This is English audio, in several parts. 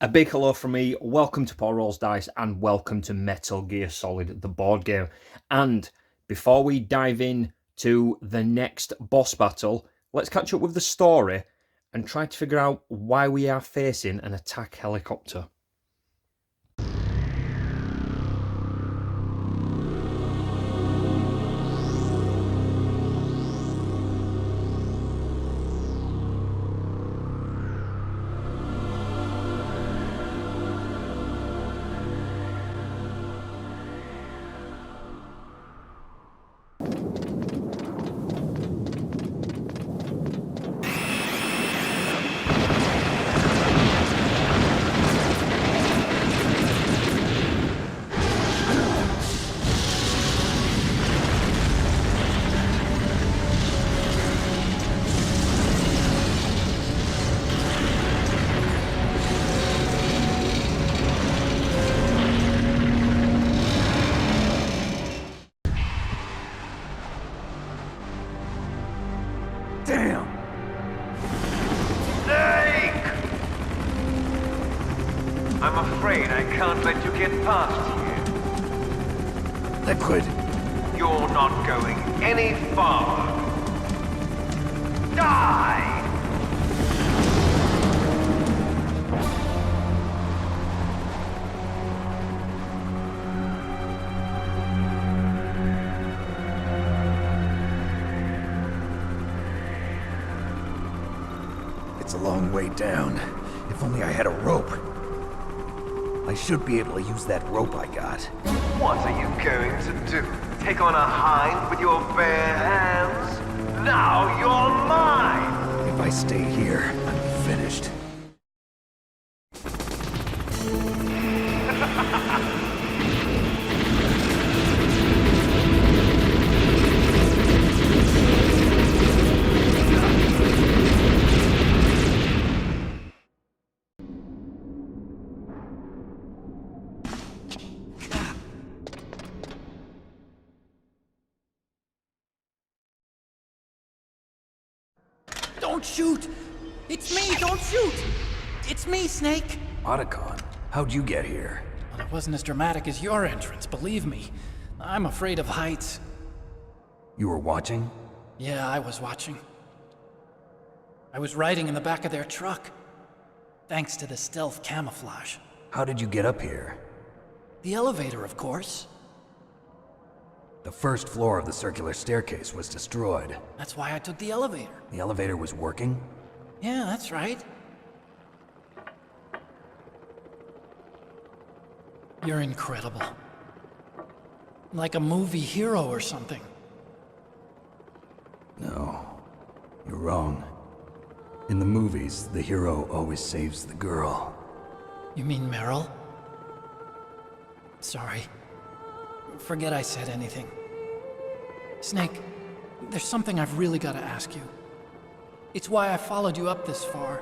A big hello from me. Welcome to PaulRollsDice and welcome to Metal Gear Solid, the board game. And before we dive in to the next boss battle, let's catch up with the story and try to figure out why we are facing an attack helicopter. Damn! Snake! I'm afraid I can't let you get past here. Liquid. You're not going any farther. Die! It's a long way down. If only I had a rope. I should be able to use that rope I got. What are you going to do? Take on a hind with your bare hands? Now you're mine! If I stay here, I'm finished. Don't shoot! It's me, don't shoot! It's me, Snake! Otacon, how'd you get here? Well, it wasn't as dramatic as your entrance, believe me. I'm afraid of heights. You were watching? Yeah, I was watching. I was riding in the back of their truck. Thanks to the stealth camouflage. How did you get up here? The elevator, of course. The first floor of the circular staircase was destroyed. That's why I took the elevator. The elevator was working? Yeah, that's right. You're incredible. Like a movie hero or something. No, you're wrong. In the movies, the hero always saves the girl. You mean Meryl? Sorry. Forget I said anything. Snake, there's something I've really got to ask you. It's why I followed you up this far.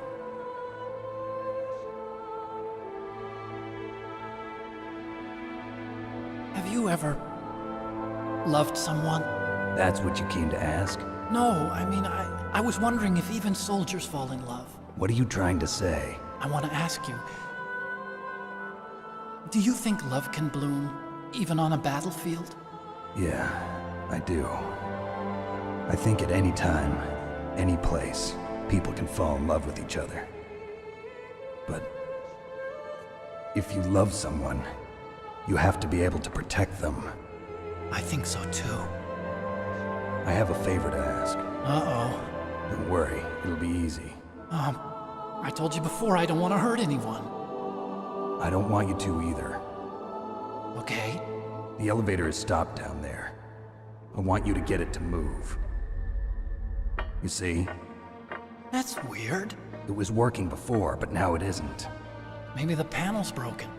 Have you ever loved someone? That's what you came to ask? No, I mean, I was wondering if even soldiers fall in love. What are you trying to say? I want to ask you, do you think love can bloom even on a battlefield? Yeah, I do. I think at any time, any place, people can fall in love with each other. But if you love someone, you have to be able to protect them. I think so too. I have a favor to ask. Uh-oh. Don't worry, it'll be easy. I told you before I don't want to hurt anyone. I don't want you to either. Okay. The elevator is stopped down there. I want you to get it to move. You see? That's weird. It was working before, but now it isn't. Maybe the panel's broken.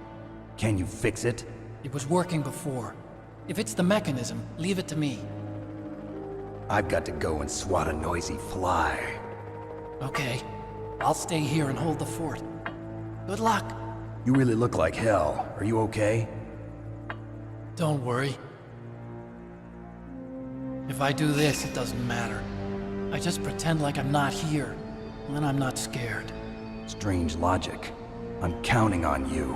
Can you fix it? It was working before. If it's the mechanism, leave it to me. I've got to go and swat a noisy fly. Okay. I'll stay here and hold the fort. Good luck. You really look like hell. Are you okay? Don't worry. If I do this, it doesn't matter. I just pretend like I'm not here, and then I'm not scared. Strange logic. I'm counting on you.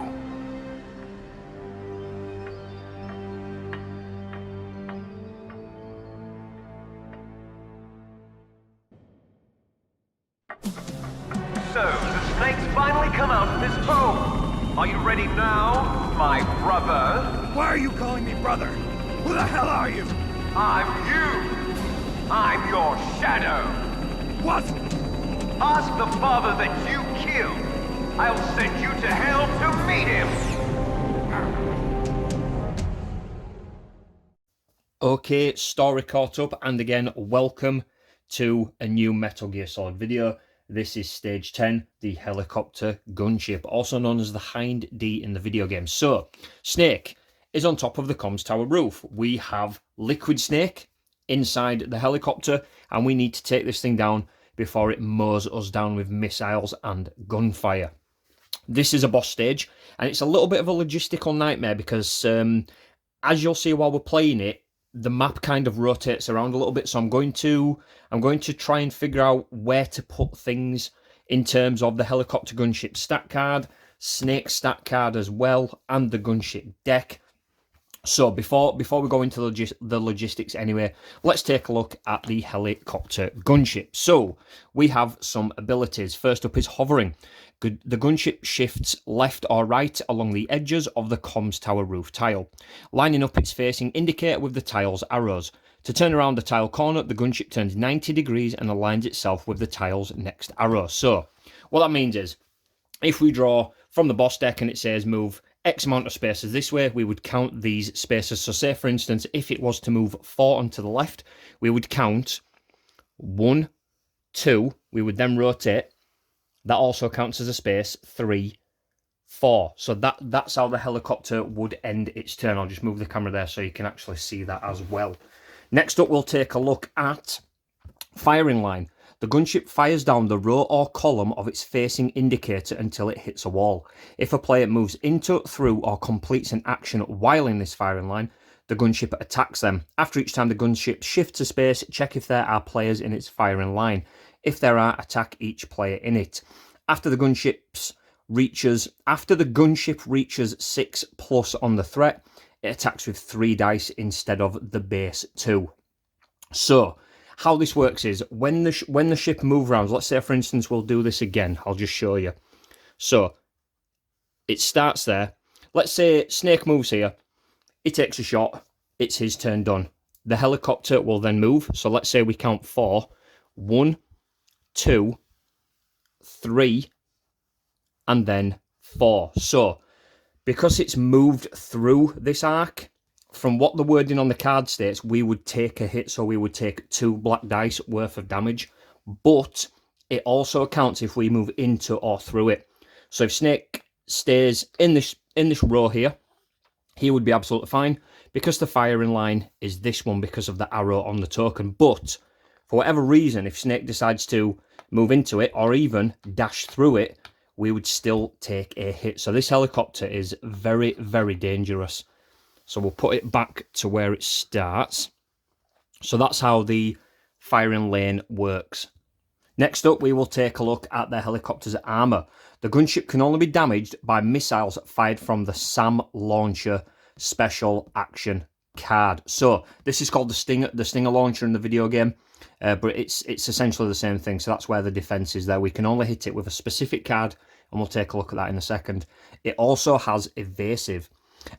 So, the snakes finally come out of this hole. Are you ready now, my brother? Why are you calling me brother? Who the hell are you? I'm you. I'm your shadow. What? Ask the father that you killed. I'll send you to hell to meet him. Okay, story caught up, and again, welcome to a new Metal Gear Solid video. This is Stage 10, the helicopter gunship, also known as the Hind D in the video game. So, Snake is on top of the comms tower roof. We have Liquid Snake inside the helicopter, and we need to take this thing down before it mows us down with missiles and gunfire. This is a boss stage, and it's a little bit of a logistical nightmare because, as you'll see while we're playing it, the map kind of rotates around a little bit. So I'm going to try and figure out where to put things in terms of the helicopter gunship stat card, Snake stat card as well, and the gunship deck. So before we go into the logistics anyway, let's take a look at the helicopter gunship. So we have some abilities. First up is hovering. The gunship shifts left or right along the edges of the comms tower roof tile, lining up its facing indicator with the tile's arrows. To turn around the tile corner, the gunship turns 90 degrees and aligns itself with the tile's next arrow. So what that means is, if we draw from the boss deck and it says move X amount of spaces this way, we would count these spaces. So say, for instance, if it was to move 4 onto the left, we would count 1, 2, we would then rotate. That also counts as a space, 3, 4. So that's how the helicopter would end its turn. I'll just move the camera there so you can actually see that as well. Next up, we'll take a look at firing line. The gunship fires down the row or column of its facing indicator until it hits a wall. If a player moves into, through, or completes an action while in this firing line, the gunship attacks them. After each time the gunship shifts a space, check if there are players in its firing line. If there are, attack each player in it. After the gunship reaches 6+ on the threat, it attacks with 3 dice instead of the base 2. So how this works is when the ship moves around, let's say for instance we'll do this again, I'll just show you. So it starts there. Let's say Snake moves here, he takes a shot, it's his turn done. The helicopter will then move. So let's say we count 4. 1, 2, 3, and then 4. So because it's moved through this arc, from what the wording on the card states, we would take a hit, so we would take 2 black dice worth of damage. But it also counts if we move into or through it. So if Snake stays in this row here, he would be absolutely fine because the firing line is this one because of the arrow on the token. But for whatever reason, if Snake decides to move into it or even dash through it, we would still take a hit. So this helicopter is very, very dangerous. So we'll put it back to where it starts. So that's how the firing lane works. Next up, we will take a look at the helicopter's armor. The gunship can only be damaged by missiles fired from the SAM launcher special action card. So this is called the Stinger launcher in the video game, but it's essentially the same thing. So that's where the defense is there. We can only hit it with a specific card, and we'll take a look at that in a second. It also has evasive.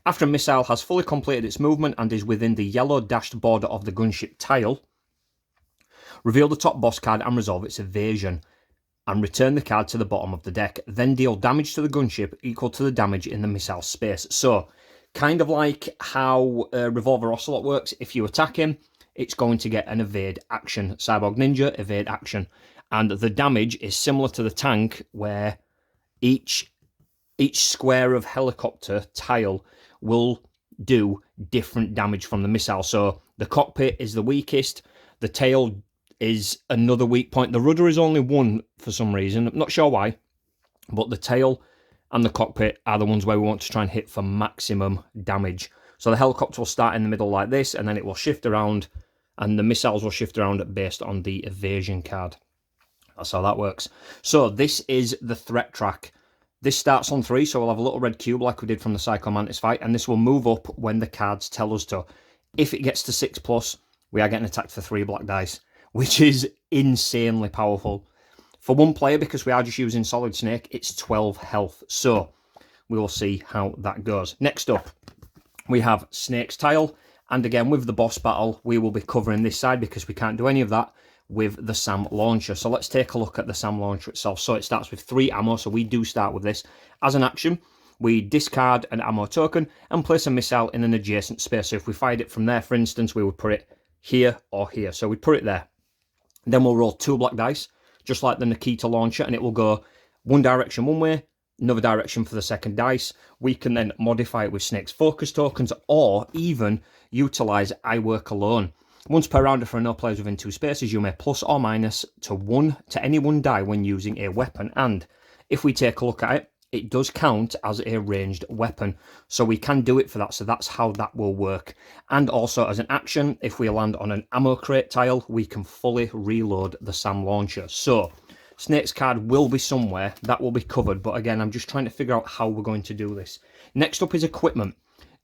After a missile has fully completed its movement and is within the yellow dashed border of the gunship tile, reveal the top boss card and resolve its evasion, and return the card to the bottom of the deck. Then deal damage to the gunship equal to the damage in the missile space. So, kind of like how Revolver Ocelot works, if you attack him, it's going to get an evade action. Cyborg Ninja, evade action. And the damage is similar to the tank, where each square of helicopter tile will do different damage from the missile. So the cockpit is the weakest, the tail is another weak point, the rudder is only one for some reason, I'm not sure why, but the tail and the cockpit are the ones where we want to try and hit for maximum damage. So the helicopter will start in the middle like this, and then it will shift around, and the missiles will shift around based on the evasion card. That's how that works. So this is the threat track. This starts on 3, so we'll have a little red cube like we did from the Psycho Mantis fight, and this will move up when the cards tell us to. If it gets to 6+, we are getting attacked for 3 black dice, which is insanely powerful. For one player, because we are just using Solid Snake, it's 12 health. So we will see how that goes. Next up, we have Snake's Tile. And again, with the boss battle, we will be covering this side because we can't do any of that with the SAM launcher. So let's take a look at the SAM launcher itself. So it starts with 3 ammo. So we do start with this. As an action, we discard an ammo token and place a missile in an adjacent space. So if we fired it from there, for instance, we would put it here or here. So we'd put it there. Then we'll roll 2 black dice, just like the Nikita launcher, and it will go one direction one way, another direction for the second dice. We can then modify it with Snake's focus tokens, or even utilize I Work Alone. Once per round, for no players within 2 spaces, you may plus or minus to any one die when using a weapon. And if we take a look at it, it does count as a ranged weapon. So we can do it for that. So that's how that will work. And also as an action, if we land on an ammo crate tile, we can fully reload the SAM launcher. So Snake's card will be somewhere. That will be covered. But again, I'm just trying to figure out how we're going to do this. Next up is equipment.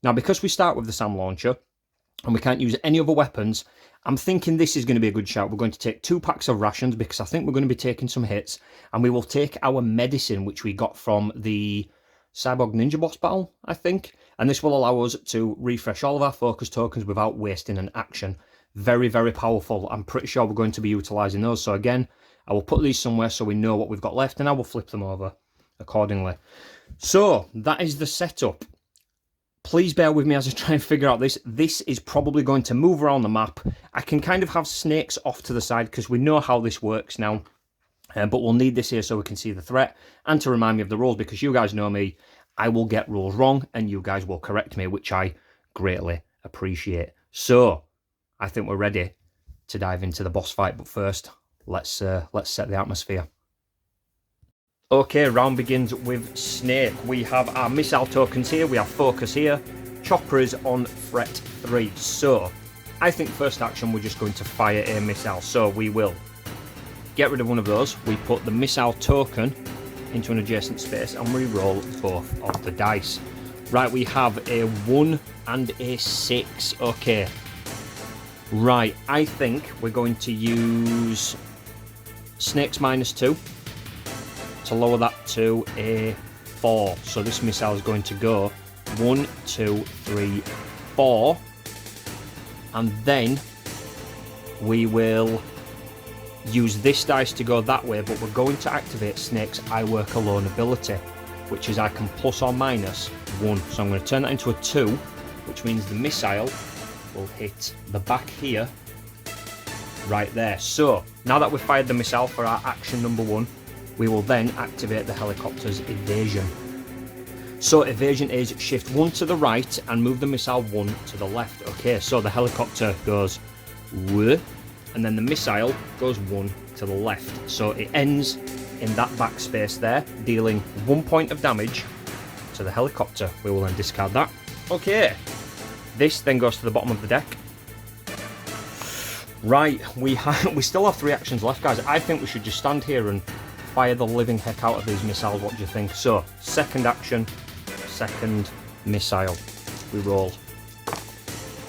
Now, because we start with the SAM launcher, and we can't use any other weapons, I'm thinking this is going to be a good shout. We're going to take 2 packs of rations because I think we're going to be taking some hits, and we will take our medicine, which we got from the Cyborg Ninja boss battle, I think, and this will allow us to refresh all of our focus tokens without wasting an action. Very, very powerful. I'm pretty sure we're going to be utilising those. So again, I will put these somewhere so we know what we've got left, and I will flip them over accordingly. So that is the setup. Please bear with me as I try and figure out this. This is probably going to move around the map. I can kind of have snakes off to the side because we know how this works now. But we'll need this here so we can see the threat and to remind me of the rules, because you guys know me. I will get rules wrong and you guys will correct me, which I greatly appreciate. So I think we're ready to dive into the boss fight. But first, let's set the atmosphere. Okay, round begins with Snake. We have our missile tokens here, we have focus here, chopper is on threat 3. So, I think first action we're just going to fire a missile. So we will get rid of one of those, we put the missile token into an adjacent space and we roll both of the dice. Right, we have a 1 and a 6, okay. Right, I think we're going to use Snake's -2. To lower that to a 4. So this missile is going to go 1, 2, 3, 4. And then we will use this dice to go that way, but we're going to activate Snake's I Work Alone ability, which is I can plus or minus 1. So I'm going to turn that into a 2, which means the missile will hit the back here, right there. So now that we've fired the missile for our action number 1, we will then activate the helicopter's evasion. So evasion is shift 1 to the right and move the missile 1 to the left. Okay, so the helicopter goes whoa, and then the missile goes 1 to the left. So it ends in that backspace there, dealing 1 point of damage to the helicopter. We will then discard that. Okay, this then goes to the bottom of the deck. Right, we still have 3 actions left, guys. I think we should just stand here and fire the living heck out of these missiles. What do you think? So, second action, second missile. We roll.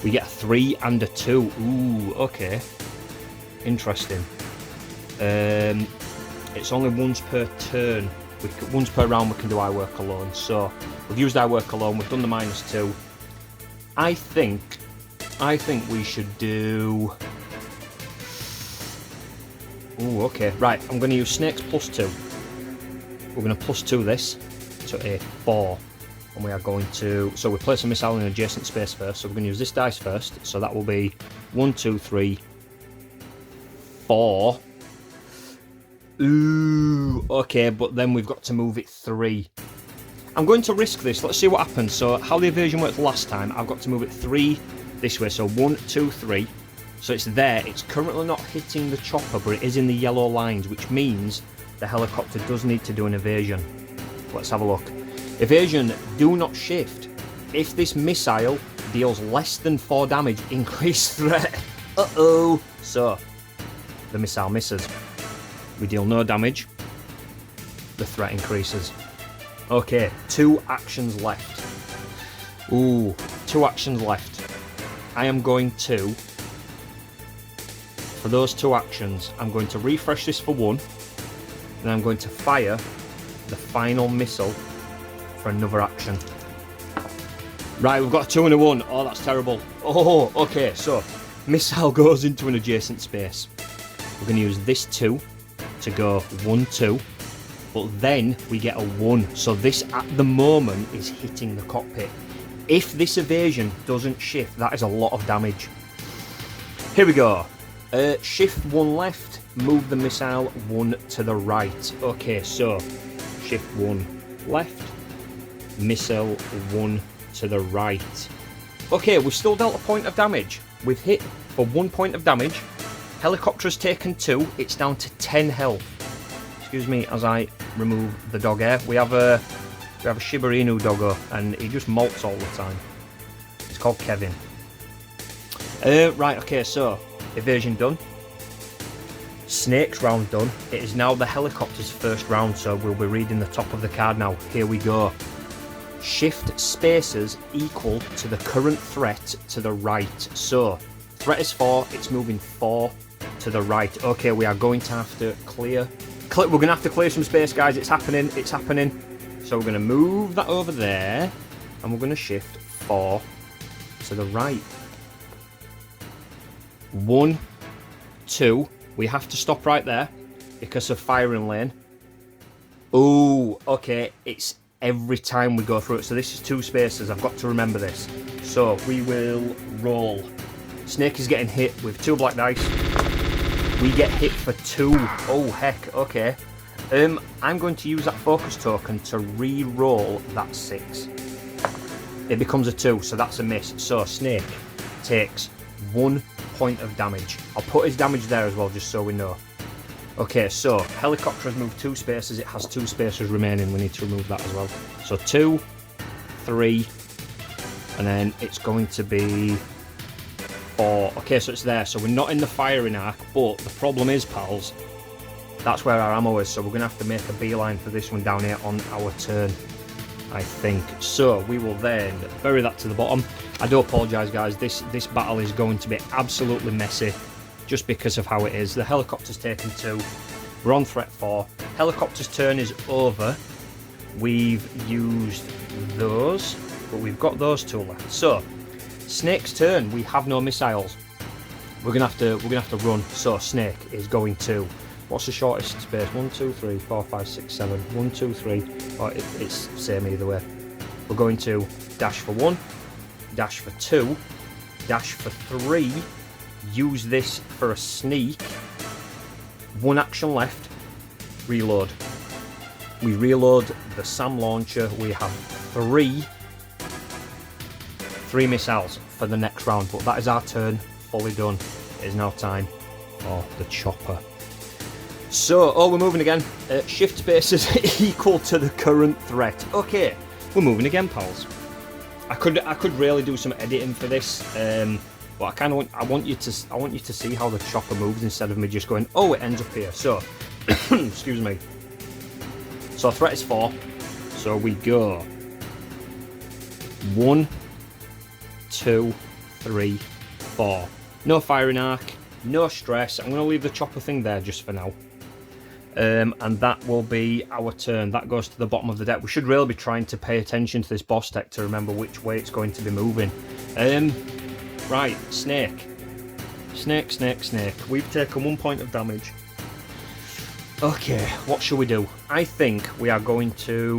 We get a 3 and a 2. Ooh, okay. Interesting. It's only once per turn. Once per round we can do I Work Alone. So, we've used I Work Alone, we've done the -2. I think we should do... Ooh, okay, right, I'm going to use Snake's +2. We're going to +2 this to a 4. And we are going to... So we place a missile in an adjacent space first. So we're going to use this dice first. So that will be 1, 2, 3, 4. Ooh, okay, but then we've got to move it 3. I'm going to risk this. Let's see what happens. So how the evasion worked last time, I've got to move it 3 this way. So 1, 2, 3. So it's there. It's currently not hitting the chopper, but it is in the yellow lines, which means the helicopter does need to do an evasion. Let's have a look. Evasion, do not shift. If this missile deals less than 4 damage, increase threat. Uh-oh. So, the missile misses. We deal no damage. The threat increases. Okay, 2 actions left. Ooh, 2 actions left. I am going to, for those 2 actions, I'm going to refresh this for 1, and I'm going to fire the final missile for another action. Right, we've got a 2 and a 1. Oh, that's terrible. Oh, okay, so missile goes into an adjacent space. We're going to use this 2 to go 1, 2, but then we get a 1. So this at the moment is hitting the cockpit. If this evasion doesn't shift, that is a lot of damage. Here we go. Shift 1 left, move the missile 1 to the right. Okay, so shift 1 left, missile 1 to the right. Okay, we've still dealt a point of damage. We've hit for 1 point of damage. Helicopter has taken 2. It's down to 10 health. Excuse me as I remove the dog hair. We have a Shiba Inu doggo, and he just molts all the time. It's called Kevin. Right, okay, so evasion done. Snake's round done. It is now the helicopter's first round, so we'll be reading the top of the card now. Here we go. Shift spaces equal to the current threat to the right. So, threat is 4, it's moving 4 to the right. Okay, we are going to have to clear. We're going to have to clear some space, guys. It's happening, it's happening. So we're going to move that over there, and we're going to shift 4 to the right. 1, 2. We have to stop right there because of firing lane. Ooh, okay, it's every time we go through it. So this is 2 spaces. I've got to remember this. So we will roll. Snake is getting hit with 2 black dice. We get hit for 2. Oh, heck, okay. I'm going to use that focus token to re-roll that 6. It becomes a 2, so that's a miss. So Snake takes 1 point of damage. I'll put his damage there as well, just so we know. Okay, so helicopter has moved 2 spaces. It has 2 spaces remaining. We need to remove that as well. So 2, 3, and then it's going to be 4. Okay, so it's there. So we're not in the firing arc, but the problem is, pals, that's where our ammo is. So we're going to have to make a beeline for this one down here on our turn, I think. So we will then bury that to the bottom. I do apologise, guys. This battle is going to be absolutely messy, just because of how it is. The helicopter's taken 2. We're on threat 4. Helicopter's turn is over. We've used those, but we've got those 2 left. So Snake's turn. We have no missiles. We're gonna have to run. So Snake is going to. What's the shortest space? 1, 2, 3, 4, 5, 6, 7. 1, 2, 3. Oh, it's same either way. We're going to dash for 1, dash for 2, dash for 3. Use this for a sneak. 1 action left. Reload. We reload the SAM launcher. We have 3 missiles for the next round, but that is our turn. Fully done. It is now time for the chopper. So, we're moving again. Shift spaces equal to the current threat. Okay, we're moving again, pals. I could really do some editing for this, but I want you to see how the chopper moves instead of me just going, oh, it ends up here. So, excuse me. So threat is 4. So we go 1, 2, 3, 4. No firing arc, no stress. I'm going to leave the chopper thing there just for now. And that will be our turn. That goes to the bottom of the deck. We should really be trying to pay attention to this boss deck to remember which way it's going to be moving. Right, Snake. Snake. We've taken 1 point of damage. Okay, what shall we do? I think we are going to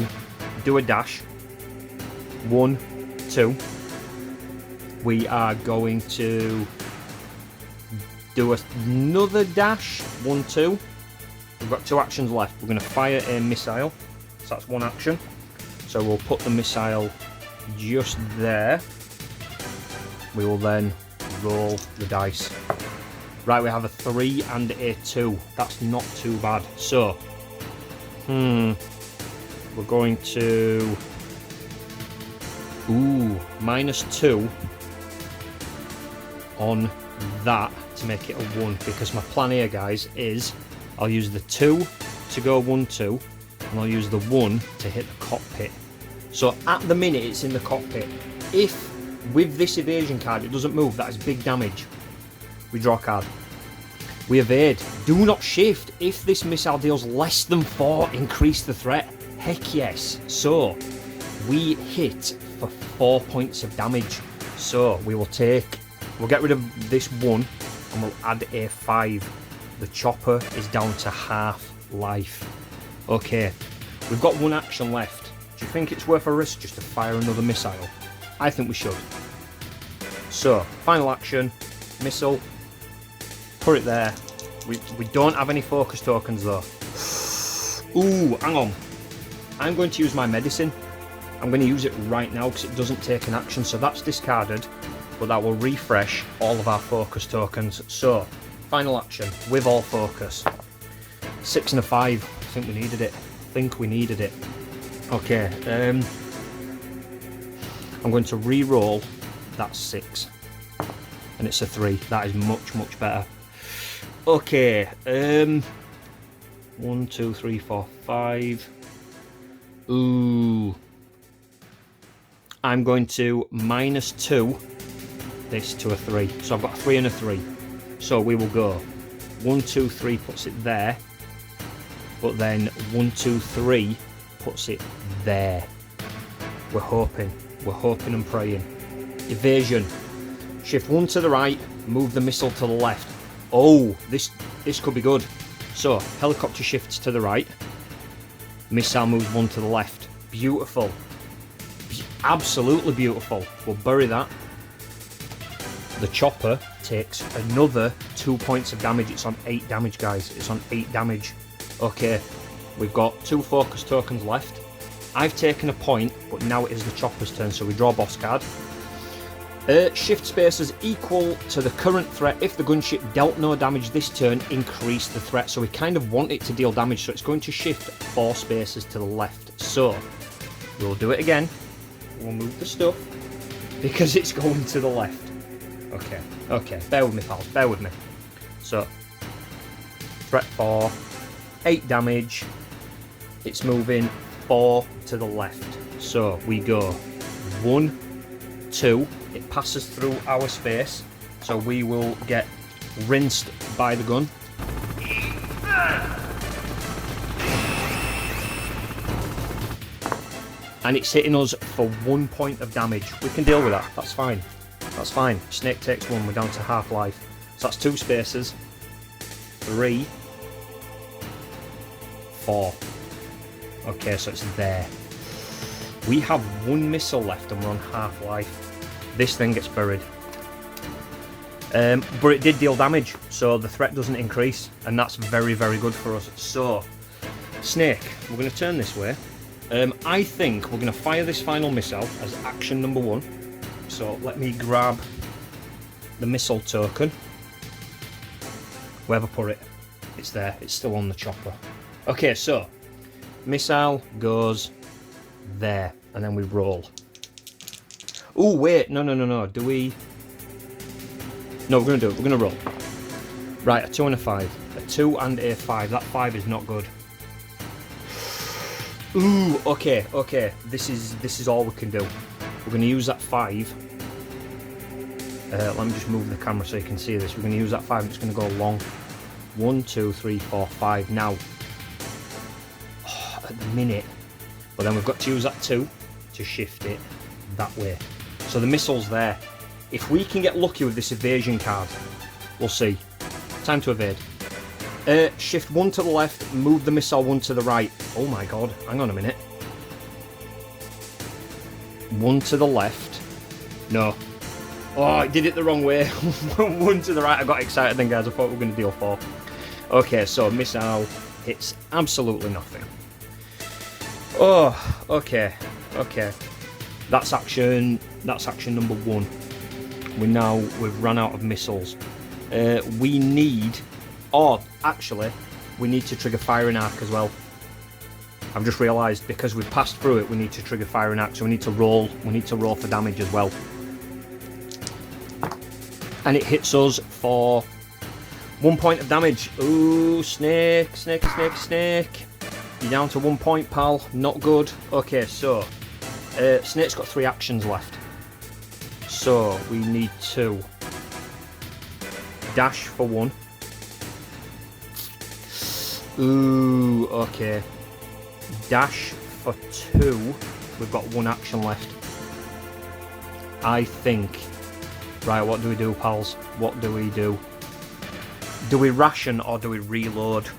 do a dash. 1, 2. We are going to do another dash. 1, 2. We've got 2 actions left. We're going to fire a missile. So that's 1 action. So we'll put the missile just there. We will then roll the dice. Right, we have a 3 and a 2. That's not too bad. So, we're going to... -2 on that to make it a 1. Because my plan here, guys, is I'll use the 2 to go 1, 2. and I'll use the 1 to hit the cockpit. So at the minute it's in the cockpit. If with this evasion card it doesn't move, that is big damage. We draw a card. We evade. Do not shift. If this missile deals less than 4, increase the threat. Heck yes. So we hit for 4 points of damage. So we'll get rid of this 1 and we'll add a 5. The chopper is down to half life. Okay, we've got 1 action left. Do you think it's worth a risk just to fire another missile? I think we should. So, final action, missile, put it there. We don't have any focus tokens though. Ooh, hang on. I'm going to use my medicine. I'm going to use it right now because it doesn't take an action, so that's discarded, but that will refresh all of our focus tokens. So, final action with all focus. 6 and a 5. I think we needed it. Okay, I'm going to re-roll that 6, and it's a 3. That is much better. Okay, 1, 2, 3, 4, 5. Ooh. I'm going to -2 this to a 3. So I've got a 3 and a 3. So we will go 1, 2, 3 puts it there. But then 1, 2, 3 puts it there. We're hoping and praying. Evasion. Shift 1 to the right, move the missile to the left. Oh, this could be good. So, helicopter shifts to the right. Missile moves 1 to the left. Beautiful. Absolutely beautiful. We'll bury that. The chopper takes another 2 points of damage. It's on 8 damage, guys. It's on 8 damage. Okay, we've got 2 focus tokens left. I've taken a point, but now it is the chopper's turn, so we draw a boss card. Shift spaces equal to the current threat. If the gunship dealt no damage this turn, increase the threat. So we kind of want it to deal damage, so it's going to shift 4 spaces to the left. So we'll do it again. We'll move the stuff because it's going to the left. Okay, bear with me, pals, bear with me. So, threat 4, 8 damage. It's moving 4 to the left. So we go 1, 2. It passes through our space, so we will get rinsed by the gun. And it's hitting us for 1 point of damage. We can deal with that. That's fine. That's fine. Snake takes 1. We're down to half life. So that's 2 spaces. 3, 4. Okay, so it's there. We have 1 missile left and we're on half life. This thing gets buried. But it did deal damage, so the threat doesn't increase, and that's very, very good for us. So, Snake, we're going to turn this way. I think we're going to fire this final missile as action number 1. So let me grab the missile token. Wherever I put it, it's there. It's still on the chopper. Okay, so missile goes there, and then we roll. Oh wait, no. Do we? No, we're gonna do it. We're gonna roll. Right, a 2 and a 5. A 2 and a 5. That 5 is not good. Ooh, okay. This is all we can do. We're gonna use that 5. Let me just move the camera so you can see this. We're gonna use that 5. It's gonna go long. 1, 2, 3, 4, 5. Now, at the minute, but then we've got to use that 2 to shift it that way. So the missile's there. If we can get lucky with this evasion card, we'll see. Time to evade. Shift 1 to the left, move the missile 1 to the right. Oh my god, hang on a minute. 1 to the left. No. Oh, I did it the wrong way. 1 to the right. I got excited then, guys. I thought we were going to deal 4. Okay, so missile hits absolutely nothing. Oh, okay. That's action number 1. We've run out of missiles. We need to trigger firing arc as well. I've just realised because we've passed through it, we need to trigger firing arc, so we need to roll for damage as well. And it hits us for 1 point of damage. Ooh, snake. You're down to 1 point, pal. Not good. Okay, so Snake's got 3 actions left. So we need to dash for 1. Ooh, okay. Dash for 2. We've got 1 action left. I think. Right, what do we do, pals? What do we do? Do we ration or do we reload?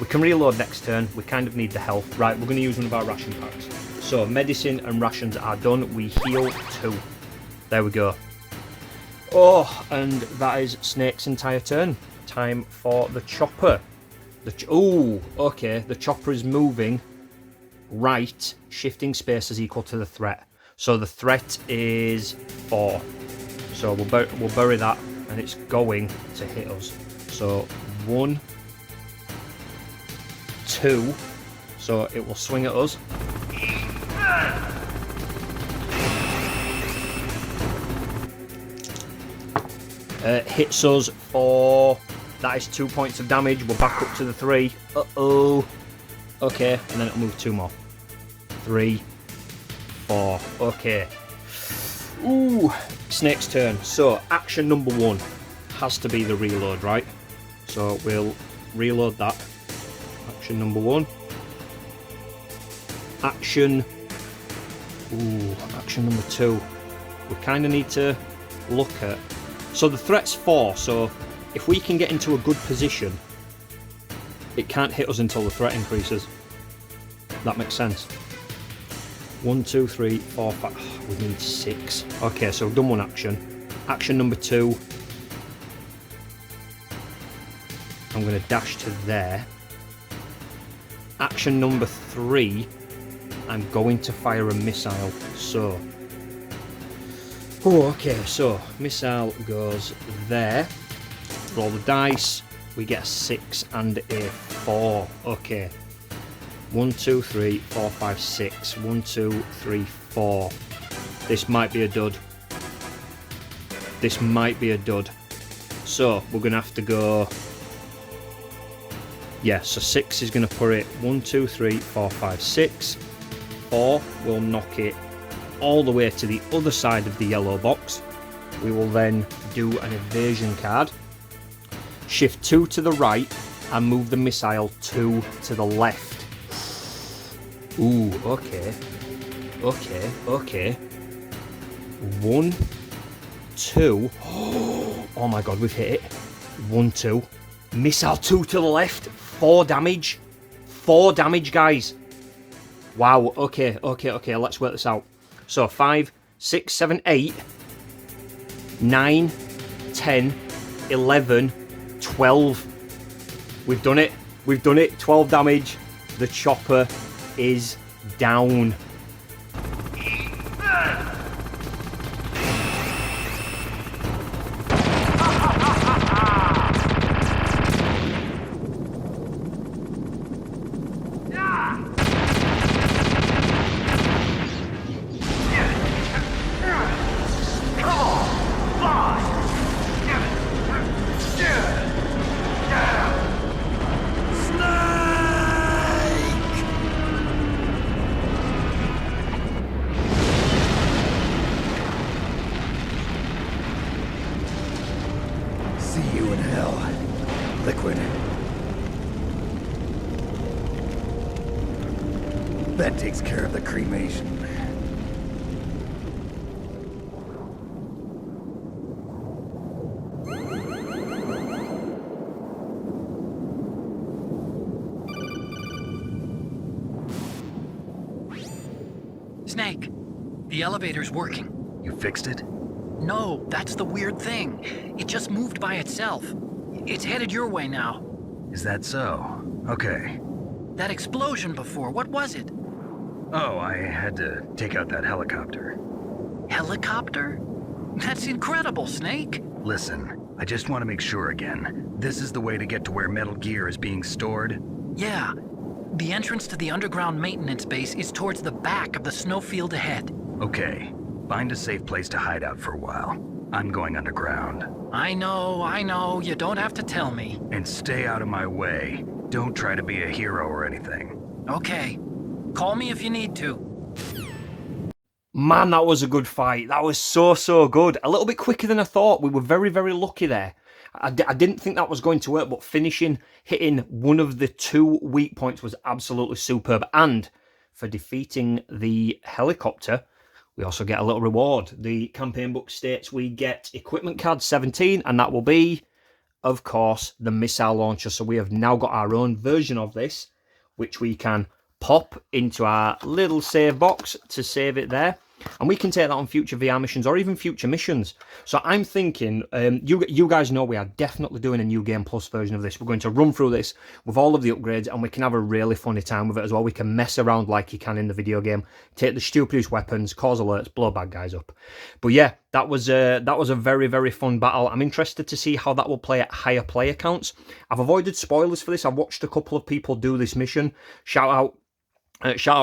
We can reload next turn. We kind of need the health. Right, we're going to use one of our ration packs. So, medicine and rations are done. We heal 2. There we go. Oh, and that is Snake's entire turn. Time for the chopper. Ooh, okay. The chopper is moving right. Shifting space is equal to the threat. So the threat is 4. So we'll bury that, and it's going to hit us. So 1, 2. So it will swing at us. Hits us for... That is 2 points of damage. We're back up to the 3. Uh-oh. Okay, and then it'll move 2 more. 3, 4. Okay. Ooh. Snake's turn. So, action number 1 has to be the reload, right? So, we'll reload that. Action number 1. Action... Ooh, action number 2. We kind of need to look at... So, the threat's 4, so if we can get into a good position, it can't hit us until the threat increases. That makes sense. 1, 2, 3, 4, 5. Oh, we need 6. Okay, so we've done 1 action. Action number 2. I'm going to dash to there. Action number 3. I'm going to fire a missile. So. Oh, okay, so missile goes there. Roll the dice. We get a 6 and a 4. Okay. 1, 2, 3, 4, 5, 6. 1, 2, 3, 4. This might be a dud. This might be a dud. So, we're going to have to go... Yeah, so 6 is going to put it 1, 2, 3, 4, 5, 6. 4 will knock it all the way to the other side of the yellow box. We will then do an evasion card. Shift 2 to the right and move the missile 2 to the left. Ooh, okay. Okay, okay. 1, 2. Oh my god, we've hit it. 1, 2. Missile 2 to the left. 4 damage. 4 damage, guys. Wow, okay, okay, okay. Let's work this out. So 5, 6, 7, 8, 9, 10, 11, 12. We've done it. We've done it. 12 damage. The chopper is down. That takes care of the cremation. Snake, the elevator's working. You fixed it? No, that's the weird thing. It just moved by itself. It's headed your way now. Is that so? Okay. That explosion before, what was it? Oh, I had to take out that helicopter. Helicopter? That's incredible, Snake. Listen, I just want to make sure again. This is the way to get to where Metal Gear is being stored? Yeah. The entrance to the underground maintenance base is towards the back of the snowfield ahead. Okay. Find a safe place to hide out for a while. I'm going underground. I know, you don't have to tell me. And stay out of my way. Don't try to be a hero or anything. Okay. Call me if you need to. Man, that was a good fight. That was so good. A little bit quicker than I thought. We were very, very lucky there. I didn't think that was going to work, but hitting one of the 2 weak points was absolutely superb. And for defeating the helicopter, we also get a little reward. The campaign book states we get equipment card 17, and that will be, of course, the missile launcher. So we have now got our own version of this, which we can pop into our little save box to save it there. And we can take that on future VR missions or even future missions. So I'm thinking, you guys know we are definitely doing a New Game Plus version of this. We're going to run through this with all of the upgrades, and we can have a really funny time with it as well. We can mess around like you can in the video game, take the stupidest weapons, cause alerts, blow bad guys up. But yeah, that was a very, very fun battle. I'm interested to see how that will play at higher player counts. I've avoided spoilers for this. I've watched a couple of people do this mission. Shout out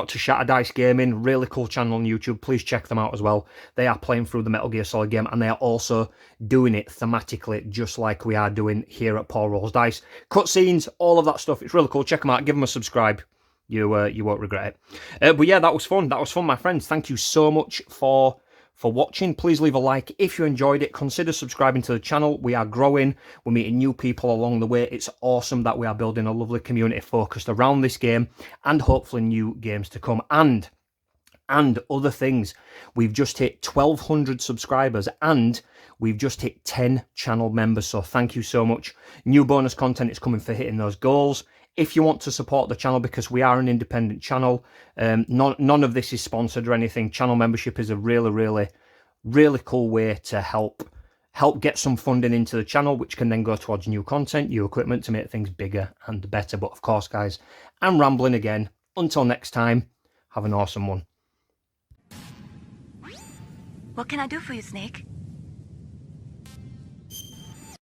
to Shatter Dice Gaming, really cool channel on YouTube. Please check them out as well. They are playing through the Metal Gear Solid game, and they are also doing it thematically, just like we are doing here at Paul Rolls Dice. Cutscenes, all of that stuff. It's really cool. Check them out. Give them a subscribe. You won't regret it. But yeah, that was fun. That was fun, my friends. Thank you so much for watching. Please leave a like if you enjoyed it. Consider subscribing to the channel. We are growing. We're meeting new people along the way. It's awesome that we are building a lovely community focused around this game and hopefully new games to come and other things. We've just hit 1,200 subscribers and we've just hit 10 channel members. So thank you so much. New bonus content is coming for hitting those goals. If you want to support the channel, because we are an independent channel, none of this is sponsored or anything. Channel membership is a really cool way to help get some funding into the channel, which can then go towards new content, new equipment to make things bigger and better. But of course, guys, I'm rambling again. Until next time, have an awesome one. What can I do for you, Snake?